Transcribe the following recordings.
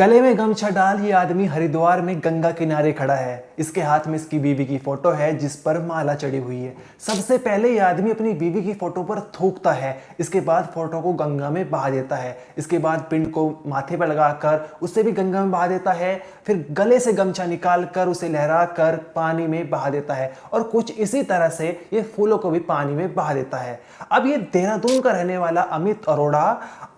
गले में गमछा डाल ये आदमी हरिद्वार में गंगा किनारे खड़ा है। इसके हाथ में इसकी बीवी की फोटो है जिस पर माला चढ़ी हुई है। सबसे पहले ये आदमी अपनी बीवी की फोटो पर थूकता है, इसके बाद फोटो को गंगा में बहा देता है। इसके बाद पिंड को माथे पर लगाकर उसे भी गंगा में बहा देता है। फिर गले से गमछा निकाल कर उसे लहरा कर पानी में बहा देता है और कुछ इसी तरह से ये फूलों को भी पानी में बहा देता है। अब ये देहरादून का रहने वाला अमित अरोड़ा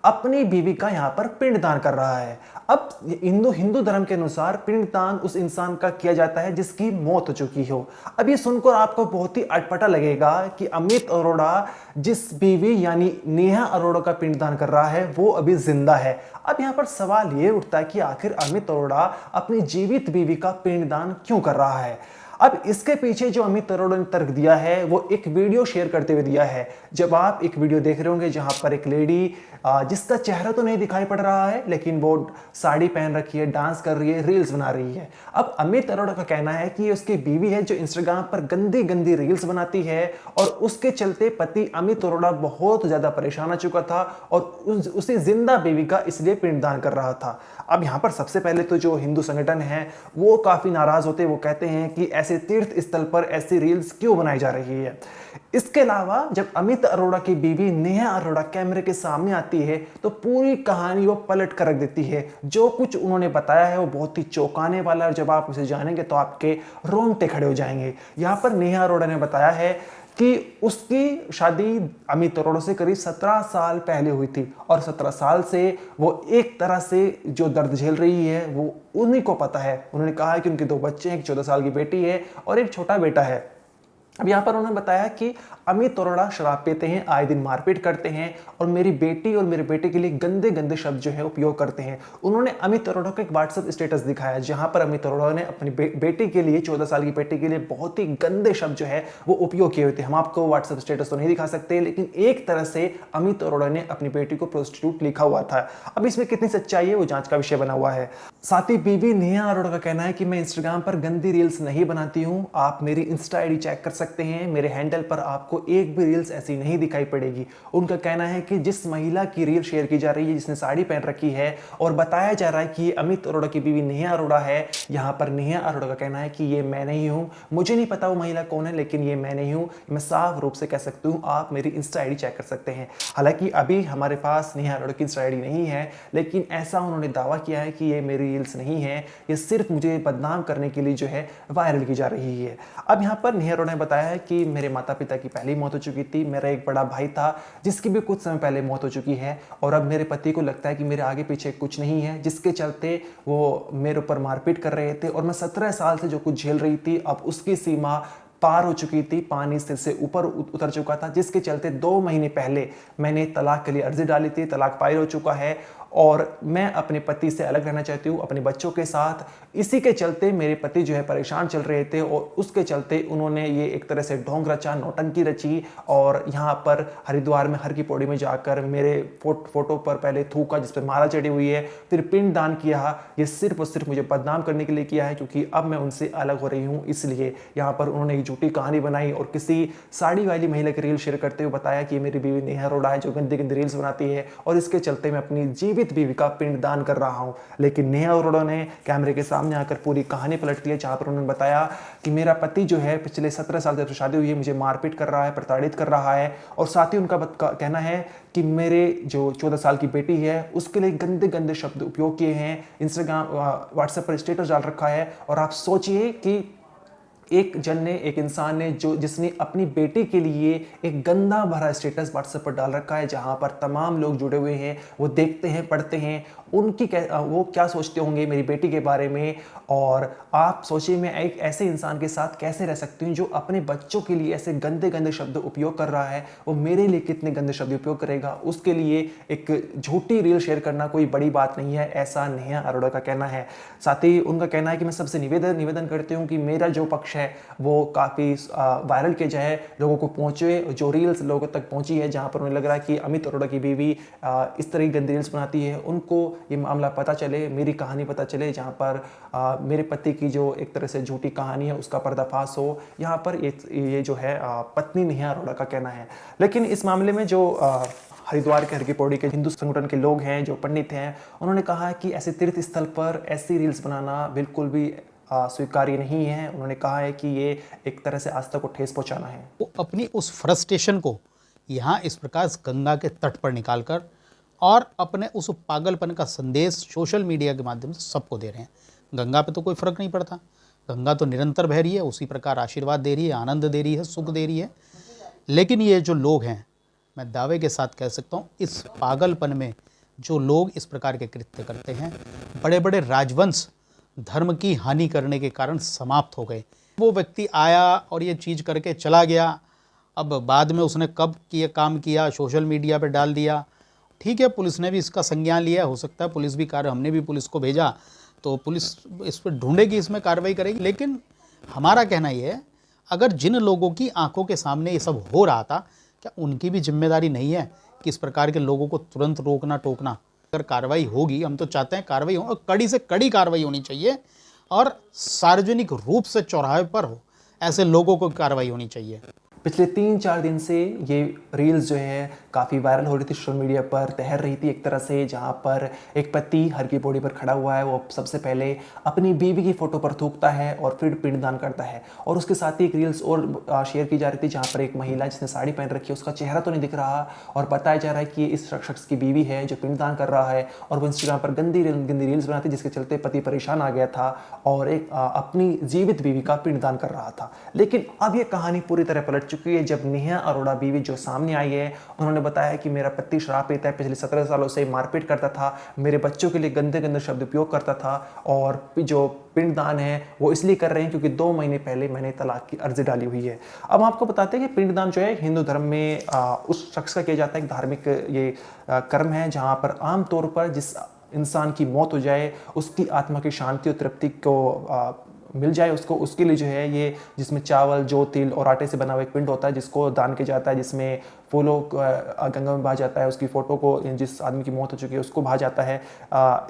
अपनी बीवी का यहाँ पर पिंडदान कर रहा है। अब हिंदू धर्म के अनुसार पिंडदान उस इंसान का किया जाता है जिसकी मौत हो चुकी हो। अब ये सुनकर आपको बहुत ही अटपटा लगेगा कि अमित अरोड़ा जिस बीवी यानी नेहा अरोड़ा का पिंडदान कर रहा है वो अभी जिंदा है। अब यहाँ पर सवाल ये उठता है कि आखिर अमित अरोड़ा अपनी जीवित बीवी का पिंडदान क्यों कर रहा है। अब इसके पीछे जो अमित अरोड़ा ने तर्क दिया है वो एक वीडियो शेयर करते हुए दिया है। जब आप एक वीडियो देख रहे होंगे जहां पर एक लेडी जिसका चेहरा तो नहीं दिखाई पड़ रहा है लेकिन वो साड़ी पहन रखी है, डांस कर रही है, रील्स बना रही है। अब अमित अरोड़ा का कहना है कि उसकी बीवी है जो इंस्टाग्राम पर गंदी गंदी रील्स बनाती है और उसके चलते पति अमित अरोड़ा बहुत ज्यादा परेशान हो चुका था और उसी जिंदा बीवी का इसलिए पिंडदान कर रहा था। अब यहाँ पर सबसे पहले तो जो हिंदू संगठन है वो काफी नाराज होते, वो कहते हैं कि ऐसे तीर्थ स्थल पर ऐसी रील्स क्यों बनाई जा रही है। इसके अलावा जब अमित अरोड़ा की बीवी नेहा अरोड़ा कैमरे के सामने आती है तो पूरी कहानी वो पलट कर रख देती है। जो कुछ उन्होंने बताया है वो बहुत ही चौंकाने वाला है और जब आप उसे जानेंगे तो आपके रोंगटे खड़े हो जाएंगे। यहाँ पर नेहा अरोड़ा ने बताया है कि उसकी शादी अमित अरोड़ा से करीब 17 साल पहले हुई थी और 17 साल से वो एक तरह से जो दर्द झेल रही है वो उन्हीं को पता है। उन्होंने कहा है कि उनके 2 बच्चे हैं, एक 14 साल की बेटी है और एक छोटा बेटा है। अब यहाँ पर उन्होंने बताया कि अमित अरोड़ा शराब पीते हैं, आए दिन मारपीट करते हैं और मेरी बेटी और मेरे बेटे के लिए गंदे गंदे शब्द जो है उपयोग करते हैं। उन्होंने अमित अरोड़ा का एक व्हाट्सएप स्टेटस दिखाया जहां पर अमित अरोड़ा ने अपनी बेटी के लिए 14 साल की बेटी के लिए बहुत ही गंदे शब्द जो है वो उपयोग किए हुए थे। हम आपको व्हाट्सएप स्टेटस तो नहीं दिखा सकते लेकिन एक तरह से अमित अरोड़ा ने अपनी बेटी को प्रोस्टिट्यूट लिखा हुआ था। अब इसमें कितनी सच्चाई है वो जांच का विषय बना हुआ है। साथ ही बीवी नेहा अरोड़ा का कहना है कि मैं इंस्टाग्राम पर गंदी रील्स नहीं बनाती हूँ, आप मेरी इंस्टा आईडी चेक कर सकते हैं, मेरे हैंडल पर आपको एक भी रील्स ऐसी नहीं दिखाई पड़ेगी। उनका कहना है कि जिस महिला की रील शेयर की जा रही है जिसने साड़ी पहन रखी है और बताया जा रहा है कि अमित अरोड़ा की बीवी नेहा अरोड़ा है, यहाँ पर नेहा अरोड़ा का कहना है कि ये मैं नहीं हूँ, मुझे नहीं पता वो महिला कौन है लेकिन ये मैं नहीं हूँ। मैं साफ रूप से कह सकती हूँ, आप मेरी इंस्टा आईडी चेक कर सकते हैं। हालांकि अभी हमारे पास नेहा अरोड़ा की इंस्टा आईडी नहीं है लेकिन ऐसा उन्होंने दावा किया है कि ये मेरी रील्स नहीं है, ये सिर्फ मुझे बदनाम करने के लिए जो है वायरल की जा रही है। अब यहाँ पर नेहा अरोड़ा ने बताया है कि मेरे माता पिता की पहली मौत हो चुकी थी, मेरा एक बड़ा भाई था जिसकी भी कुछ समय पहले मौत हो चुकी है और अब मेरे पति को लगता है कि मेरे आगे पीछे कुछ नहीं है, जिसके चलते वो मेरे ऊपर मारपीट कर रहे थे और मैं 17 साल से जो कुछ झेल रही थी अब उसकी सीमा पार हो चुकी थी, पानी से ऊपर उतर चुका था, जिसके चलते 2 महीने पहले मैंने तलाक के लिए अर्जी डाली थी। तलाक पारित हो चुका है और मैं अपने पति से अलग रहना चाहती हूँ अपने बच्चों के साथ। इसी के चलते मेरे पति जो है परेशान चल रहे थे और उसके चलते उन्होंने ये एक तरह से ढोंग रचा, नौटंकी रची और यहाँ पर हरिद्वार में हर की पौड़ी में जाकर मेरे फोटो पर पहले थूका जिस पर माला चढ़ी हुई है, फिर पिंडदान किया। ये सिर्फ और सिर्फ मुझे बदनाम करने के लिए किया है क्योंकि अब मैं उनसे अलग हो रही हूँ, इसलिए यहाँ पर उन्होंने एक झूठी कहानी बनाई और किसी साड़ी वाली महिला की रील शेयर करते हुए बताया कि मेरी बीवी नेहा अरोड़ा है जो गंदी गंदी रील्स बनाती है और इसके चलते मैं अपनी जीवित बीवी का पिंडदान कर रहा हूं। लेकिन नेहा अरोड़ा ने कैमरे के सामने आकर पूरी कहानी पलट दी, जहां पर उन्होंने बताया कि मेरा पति जो है पिछले 17 साल से शादी हुई है मुझे मारपीट कर रहा है, प्रताड़ित कर रहा है और साथ ही उनका कहना है कि मेरे जो 14 साल की बेटी है उसके लिए गंदे गंदे शब्द उपयोग किए हैं, इंस्टाग्राम व्हाट्सएप पर स्टेटस डाल रखा है। और आप सोचिए कि एक इंसान ने जिसने अपनी बेटी के लिए एक गंदा भरा स्टेटस व्हाट्सएप पर डाल रखा है जहां पर तमाम लोग जुड़े हुए हैं, वो देखते हैं, पढ़ते हैं, वो क्या सोचते होंगे मेरी बेटी के बारे में। और आप सोचिए मैं एक ऐसे इंसान के साथ कैसे रह सकती हूँ जो अपने बच्चों के लिए ऐसे गंदे गंदे शब्द उपयोग कर रहा है, वो मेरे लिए कितने गंदे शब्द उपयोग करेगा। उसके लिए एक झूठी रील शेयर करना कोई बड़ी बात नहीं है, ऐसा नेहा अरोड़ा का कहना है। साथ ही उनका कहना है कि मैं सबसे निवेदन करती हूँ कि मेरा जो पक्ष है वो काफ़ी वायरल किया जाए, लोगों को पहुंचे, जो रील्स लोगों तक पहुंची है जहां पर उन्हें लग रहा है कि अमित अरोड़ा की बीवी इस तरह की गंदी रील्स बनाती है, उनको ये मामला पता चले, मेरी कहानी पता चले, जहां पर मेरे पति की जो एक तरह से झूठी कहानी है उसका पर्दाफाश हो। यहाँ पर ये जो है पत्नी नेहा अरोड़ा का कहना है। लेकिन इस मामले में जो हरिद्वार के हर की पौड़ी के हिंदू संगठन के लोग हैं, जो पंडित हैं, उन्होंने कहा है कि ऐसे तीर्थ स्थल पर ऐसी रील्स बनाना बिल्कुल भी स्वीकार्य नहीं है। उन्होंने कहा है कि ये एक तरह से आस्था को ठेस पहुंचाना है। वो अपनी उस फ्रस्ट्रेशन को यहाँ इस प्रकार गंगा के तट पर निकालकर और अपने उस पागलपन का संदेश सोशल मीडिया के माध्यम से सबको दे रहे हैं। गंगा पे तो कोई फर्क नहीं पड़ता, गंगा तो निरंतर बह रही है, उसी प्रकार आशीर्वाद दे रही है, आनंद दे रही है, सुख दे रही है। लेकिन ये जो लोग हैं, मैं दावे के साथ कह सकता हूँ, इस पागलपन में जो लोग इस प्रकार के कृत्य करते हैं, बड़े बड़े राजवंश धर्म की हानि करने के कारण समाप्त हो गए। वो व्यक्ति आया और ये चीज़ करके चला गया, अब बाद में उसने कब किया काम किया, सोशल मीडिया पे डाल दिया, ठीक है, पुलिस ने भी इसका संज्ञान लिया, हो सकता है पुलिस भी हमने भी पुलिस को भेजा तो पुलिस इस पर ढूंढेगी, इसमें कार्रवाई करेगी। लेकिन हमारा कहना ये है, अगर जिन लोगों की आंखों के सामने ये सब हो रहा था, क्या उनकी भी जिम्मेदारी नहीं है कि इस प्रकार के लोगों को तुरंत रोकना टोकना? अगर कार्रवाई होगी, हम तो चाहते हैं कार्रवाई हो, और कड़ी से कड़ी कार्रवाई होनी चाहिए, और सार्वजनिक रूप से चौराहे पर हो ऐसे लोगों को कार्रवाई होनी चाहिए। पिछले 3-4 दिन से ये रील्स जो है काफ़ी वायरल हो रही थी, सोशल मीडिया पर तैर रही थी एक तरह से, जहाँ पर एक पति हर की पौड़ी पर खड़ा हुआ है। वो सबसे पहले अपनी बीवी की फ़ोटो पर थूकता है और फिर पिंडदान करता है। और उसके साथ ही एक रील्स और शेयर की जा रही थी, जहाँ पर एक महिला जिसने साड़ी पहन रखी है, उसका चेहरा तो नहीं दिख रहा और बताया जा रहा है कि ये इस शख्स की बीवी है जो पिंडदान कर रहा है। और वो इंस्टाग्राम पर गंदी रील्स बनाती, जिसके चलते पति परेशान आ गया था और एक अपनी जीवित बीवी का पिंडदान कर रहा था। लेकिन अब ये कहानी पूरी तरह पलट चुकी है, जब नेहा अरोड़ा बीवी जो सामने आई है, उन्होंने बताया कि मेरा पति शराब पीता है, पिछले 17 सालों से मारपीट करता था, मेरे बच्चों के लिए गंदे गंदे शब्द उपयोग करता था, और जो पिंडदान है वो इसलिए कर रहे हैं क्योंकि 2 महीने पहले मैंने तलाक की अर्जी डाली हुई है। अब आपको बताते हैं कि पिंडदान जो है हिंदू धर्म में उस शख्स का किया जाता है, एक धार्मिक ये कर्म है, जहाँ पर आमतौर पर जिस इंसान की मौत हो जाए उसकी आत्मा की शांति और तृप्ति को मिल जाए, उसको उसके लिए जो है ये, जिसमें चावल, जौ, तिल और आटे से बना हुआ एक पिंड होता है जिसको दान किया जाता है, जिसमें फूलों गंगा में बहा जाता है, उसकी फ़ोटो को, जिस आदमी की मौत हो चुकी है उसको बहा जाता है।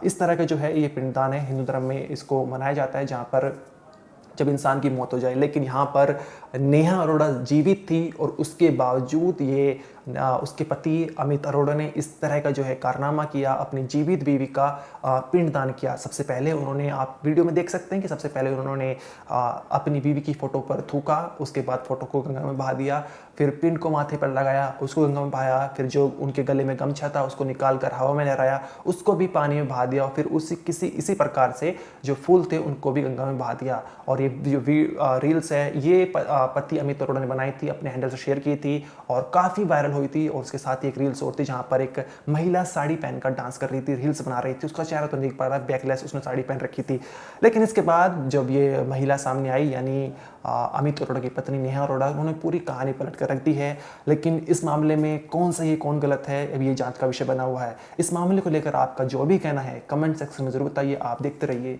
इस तरह का जो है ये पिंडदान है, हिंदू धर्म में इसको मनाया जाता है, जहाँ पर जब इंसान की मौत हो जाए। लेकिन यहाँ पर नेहा अरोड़ा जीवित थी और उसके बावजूद ये उसके पति अमित अरोड़ा ने इस तरह का जो है कारनामा किया, अपनी जीवित बीवी का पिंडदान किया। सबसे पहले उन्होंने, आप वीडियो में देख सकते हैं कि सबसे पहले उन्होंने अपनी बीवी की फ़ोटो पर थूका, उसके बाद फ़ोटो को गंगा में बहा दिया, फिर पिंड को माथे पर लगाया, उसको गंगा में बहाया, फिर जो उनके गले में गमछा था उसको निकाल कर हवा में लहराया, उसको भी पानी में बहा दिया, और फिर इसी प्रकार से जो फूल थे उनको भी गंगा में बहा दिया। और ये जो रील्स है ये पति अमित अरोड़ा ने बनाई थी, अपने हैंडल से शेयर की थी और काफ़ी वायरल हुई थी। और उसके साथ ही एक रील्स और थी जहाँ पर एक महिला साड़ी पहनकर डांस कर रही थी, रील्स बना रही थी, उसका चेहरा तो नहीं दिख पा रहा, बैकलेस उसने साड़ी पहन रखी थी। लेकिन इसके बाद जब ये महिला सामने आई, यानी अमित अरोड़ा की पत्नी नेहा अरोड़ा, उन्होंने पूरी कहानी पलट कर रख दी है। लेकिन इस मामले में कौन सही कौन गलत है, अभी ये जांच का विषय बना हुआ है। इस मामले को लेकर आपका जो भी कहना है कमेंट सेक्शन में जरूर बताइए। आप देखते रहिए